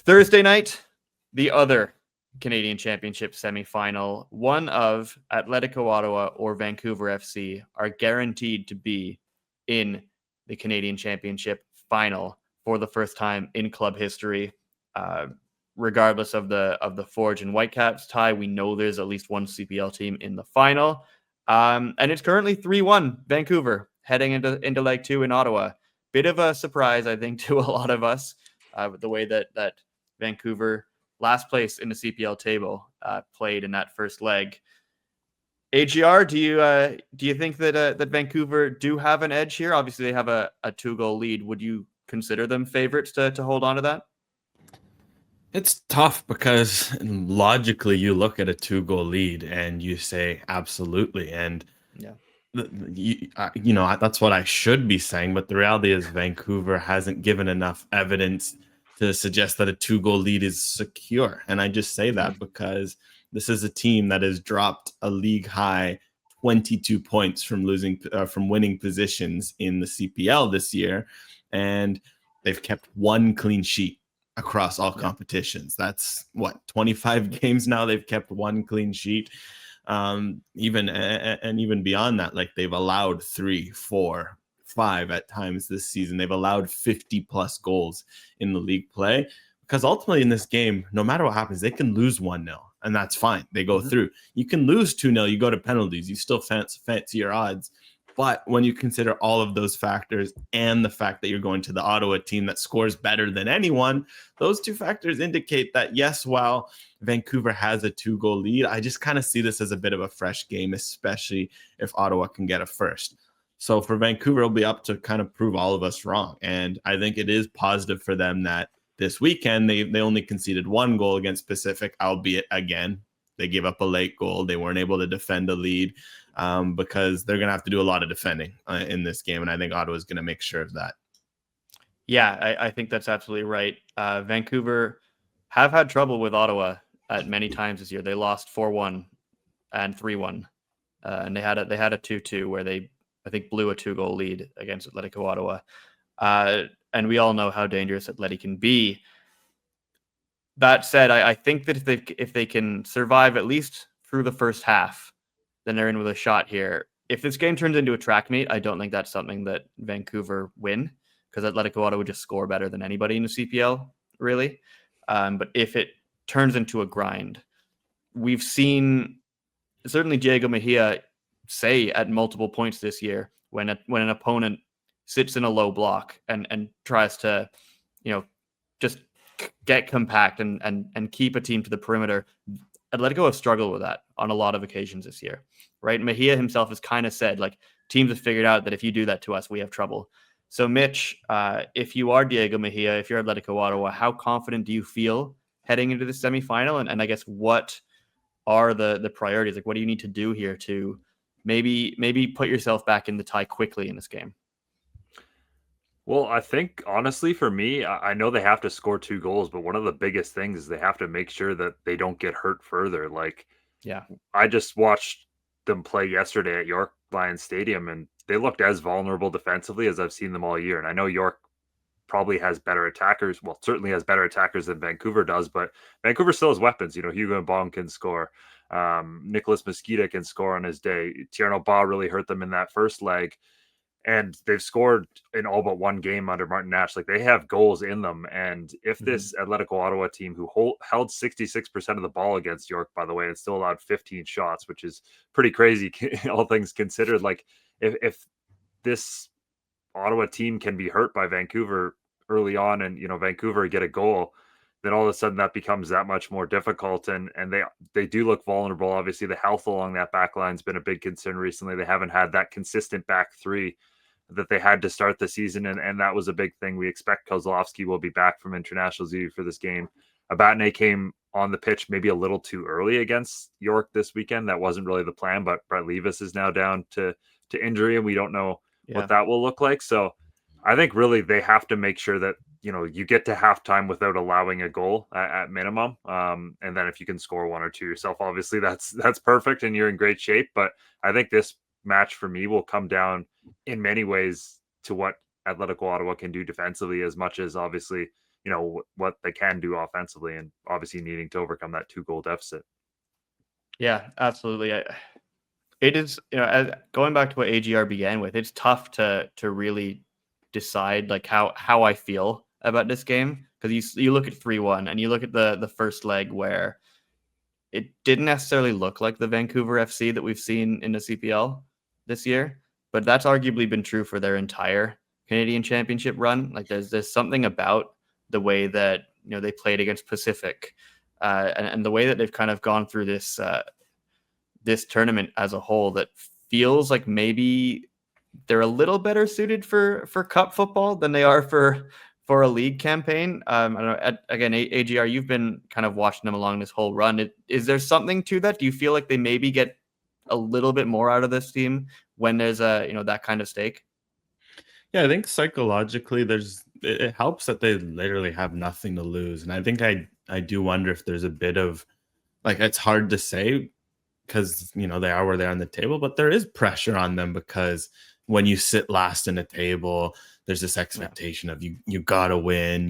Thursday night, the other Canadian Championship semifinal, one of Atlético Ottawa or Vancouver FC are guaranteed to be in the Canadian Championship final for the first time in club history. Regardless of the Forge and Whitecaps tie, we know there's at least one CPL team in the final. And it's currently 3-1 Vancouver heading into leg two in Ottawa. Bit of a surprise, I think, to a lot of us, with the way that Vancouver, last place in the CPL table, played in that first leg. AGR, do you think that that Vancouver do have an edge here? Obviously, they have a 2-goal lead. Would you consider them favorites to hold on to that? It's tough because logically you look at a 2-goal lead and you say absolutely, and Yeah. that's what I should be saying. But the reality is Vancouver hasn't given enough evidence to suggest that a 2-goal lead is secure. And I just say that because this is a team that has dropped a league high 22 points from winning positions in the CPL this year, and they've kept one clean sheet across all competitions. That's what, 25 games now they've kept one clean sheet. Even beyond that, like, they've allowed 3, 4, 5 at times this season. They've allowed 50 plus goals in the league play, because ultimately in this game, no matter what happens, they can lose 1-0 and that's fine. They go through. You can lose 2-0, you go to penalties, you still fancy your odds. But when you consider all of those factors and the fact that you're going to the Ottawa team that scores better than anyone, those two factors indicate that, yes, while Vancouver has a 2-goal lead, I just kind of see this as a bit of a fresh game, especially if Ottawa can get a first. So for Vancouver, it'll be up to kind of prove all of us wrong. And I think it is positive for them that this weekend they only conceded 1 goal against Pacific, albeit, again, they gave up a late goal. They weren't able to defend a lead. Because they're going to have to do a lot of defending in this game. And I think Ottawa is going to make sure of that. Yeah, I think that's absolutely right. Vancouver have had trouble with Ottawa at many times this year. They lost 4-1 and 3-1. And they had a 2-2 where they, I think, blew a 2-goal lead against Atlético Ottawa. And we all know how dangerous Atleti can be. That said, I think that if they can survive at least through the first half, then they're in with a shot here. If this game turns into a track meet, I don't think that's something that Vancouver win, because Atlético Ottawa would just score better than anybody in the CPL, really. But if it turns into a grind, we've seen certainly Diego Mejia say at multiple points this year, when an opponent sits in a low block and tries to, just get compact and keep a team to the perimeter, Atletico have struggled with that on a lot of occasions this year, right? Mejia himself has kind of said, like, teams have figured out that if you do that to us, we have trouble. So, Mitch, if you are Diego Mejia, if you're Atletico Ottawa, how confident do you feel heading into the semifinal? And I guess, what are the priorities? Like, what do you need to do here to maybe put yourself back in the tie quickly in this game? Well, I think, honestly, for me, I know they have to score 2 goals, but one of the biggest things is they have to make sure that they don't get hurt further. Like, Yeah. I just watched them play yesterday at York Lions Stadium, and they looked as vulnerable defensively as I've seen them all year. And I know York probably has better attackers. Well, certainly has better attackers than Vancouver does, but Vancouver still has weapons. Hugo Mbong can score. Nicholas Mosquita can score on his day. Tierno Ba really hurt them in that first leg. And they've scored in all but one game under Martin Nash. Like, they have goals in them. And if this Atletico Ottawa team, who held 66% of the ball against York, by the way, and still allowed 15 shots, which is pretty crazy, all things considered. Like, if this Ottawa team can be hurt by Vancouver early on, and Vancouver get a goal, then all of a sudden that becomes that much more difficult. And they do look vulnerable. Obviously, the health along that back line's been a big concern recently. They haven't had that consistent back three that they had to start the season, and that was a big thing. We expect Kozlovsky will be back from international duty for this game. Abatne came on the pitch maybe a little too early against York this weekend. That wasn't really the plan, but Brett Levis is now down to injury, and we don't know what that will look like. So I think really they have to make sure that you get to halftime without allowing a goal at minimum, and then if you can score one or two yourself, obviously that's perfect and you're in great shape. But I think this match for me will come down in many ways to what Atletico Ottawa can do defensively, as much as obviously what they can do offensively, and obviously needing to overcome that 2-goal deficit. Yeah, absolutely. It is, going back to what AGR began with, it's tough to really decide like how I feel about this game, because you look at 3-1 and you look at the first leg where it didn't necessarily look like the Vancouver FC that we've seen in the CPL this year, but that's arguably been true for their entire Canadian Championship run. Like there's something about the way that they played against Pacific, and the way that they've kind of gone through this tournament as a whole that feels like maybe they're a little better suited for cup football than they are for a league campaign. I don't know. Again, AGR, you've been kind of watching them along this whole run. Is there something to that? Do you feel like they maybe get a little bit more out of this team when there's that kind of stake? Yeah, I think psychologically it helps that they literally have nothing to lose. And I think I do wonder if there's a bit of, like, it's hard to say because they are where they are on the table, but there is pressure on them because when you sit last in a table, there's this expectation of you gotta win.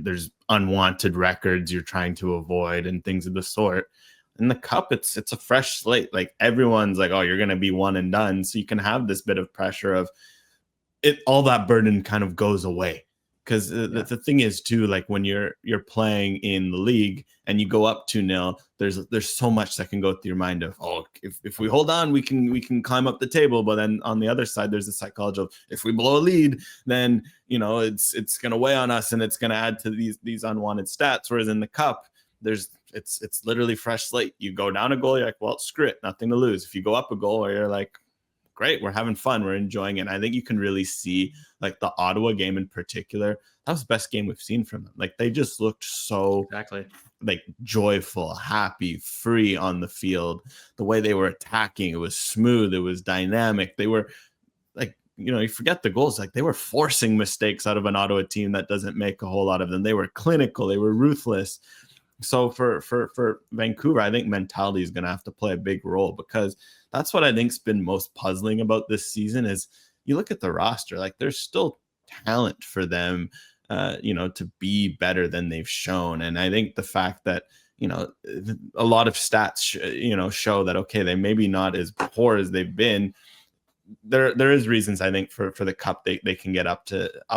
There's unwanted records you're trying to avoid and things of the sort. In the cup, it's a fresh slate. Like everyone's like, oh, you're gonna be one and done, so you can have this bit of pressure of it. All that burden kind of goes away. Because the thing is too, like when you're playing in the league and you go up 2-0, there's so much that can go through your mind of, oh, if we hold on, we can climb up the table. But then on the other side, there's the psychology of, if we blow a lead, then it's gonna weigh on us and it's gonna add to these unwanted stats. Whereas in the cup, it's literally fresh slate. You go down a goal, you're like, well, screw it, nothing to lose. If you go up a goal, or you're like, great, we're having fun, we're enjoying it. And I think you can really see, like, the Ottawa game in particular, that was the best game we've seen from them. Like, they just looked so Exactly, like joyful, happy, free on the field. The way they were attacking, it was smooth, it was dynamic. They were like, you forget the goals, like they were forcing mistakes out of an Ottawa team that doesn't make a whole lot of them. They were clinical, they were ruthless. So for Vancouver, I think mentality is going to have to play a big role, because that's what I think's been most puzzling about this season. Is you look at the roster, like there's still talent for them, to be better than they've shown. And I think the fact that a lot of stats show that, okay, they maybe not as poor as they've been. There is reasons, I think, for the cup they can get up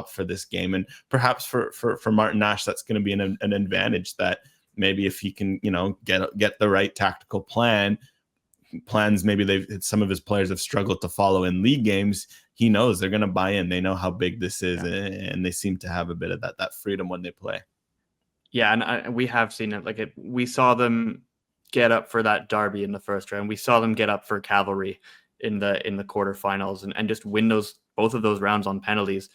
for this game, and perhaps for Martin Nash, that's going to be an advantage. That maybe if he can get the right tactical plans maybe some of his players have struggled to follow in league games, he knows they're going to buy in. They know how big this is, and they seem to have a bit of that freedom when they play. Yeah, and we have seen it. Like we saw them get up for that derby in the first round. We saw them get up for Cavalry in the quarterfinals, and just win both of those rounds on penalties.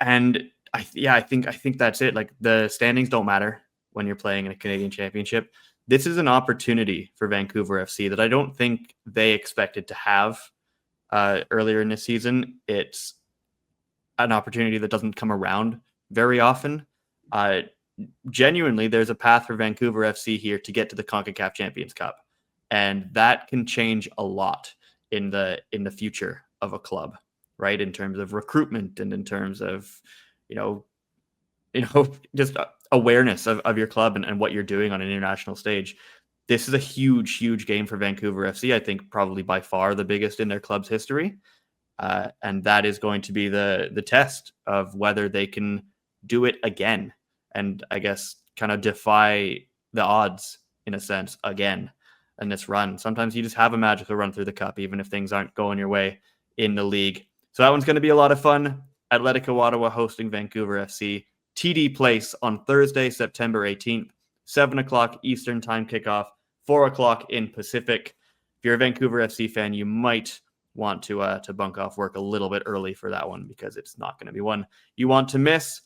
And I think that's it. Like the standings don't matter when you're playing in a Canadian Championship. This is an opportunity for Vancouver FC that I don't think they expected to have earlier in the season. It's an opportunity that doesn't come around very often. Genuinely, there's a path for Vancouver FC here to get to the CONCACAF Champions Cup, and that can change a lot in the future of a club, right? In terms of recruitment and in terms of just awareness of your club and what you're doing on an international stage. This is a huge game for Vancouver FC. I think probably by far the biggest in their club's history. And that is going to be the test of whether they can do it again. And I guess kind of defy the odds in a sense again in this run. Sometimes you just have a magical run through the cup, even if things aren't going your way in the league. So that one's going to be a lot of fun. Atlético Ottawa hosting Vancouver FC. TD Place on Thursday, September 18th, 7 o'clock Eastern time kickoff, 4 o'clock in Pacific. If you're a Vancouver FC fan, you might want to bunk off work a little bit early for that one, because it's not going to be one you want to miss.